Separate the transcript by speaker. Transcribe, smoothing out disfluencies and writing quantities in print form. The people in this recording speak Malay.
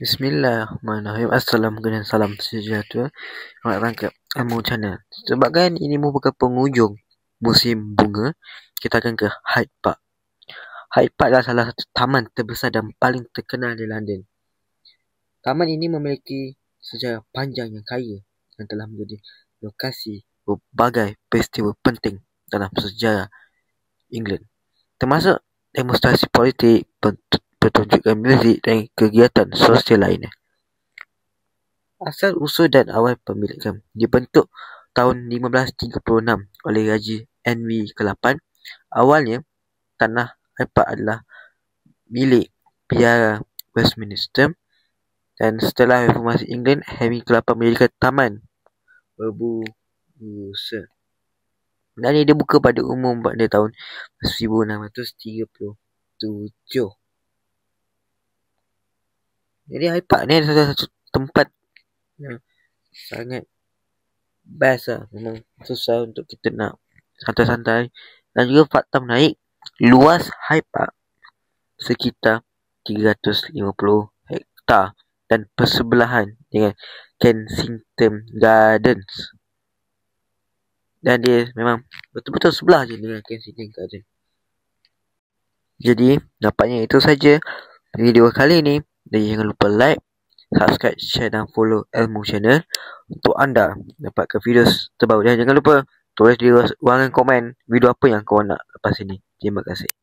Speaker 1: Bismillahirrahmanirrahim. Assalamualaikum dan salam sejahtera. Selamat datang ke Ilmu Channel. Sebagai ini merupakan penghujung musim bunga, kita akan ke Hyde Park. Hyde Park adalah salah satu taman terbesar dan paling terkenal di London. Taman ini memiliki sejarah panjang yang kaya dan telah menjadi lokasi berbagai peristiwa penting dalam sejarah England, termasuk demonstrasi politik, pertunjukan muzik dan kegiatan sosial lainnya. Asal usul dan awal pemilikan dibentuk tahun 1536 oleh Raja Henry ke-8. Awalnya, tanah Hyde Park adalah milik Biara Westminster, dan setelah reformasi England, Henry ke-8 mendirikan taman berbusa. Dan ia dibuka pada umum pada tahun 1637. Jadi Hyde Park ni adalah satu tempat yang sangat best lah. Memang susah untuk kita nak santai-santai. Dan juga fakta menarik, luas Hyde Park sekitar 350 hektar dan bersebelahan dengan Kensington Gardens. Dan dia memang betul-betul sebelah je dengan Kensington Gardens. Jadi nampaknya itu saja video kali ini. Dan jangan lupa like, subscribe, share dan follow Ilmu Channel untuk anda dapatkan video terbaru. Dan jangan lupa tulis di ruangan komen video apa yang kau nak lepas ini. Terima kasih.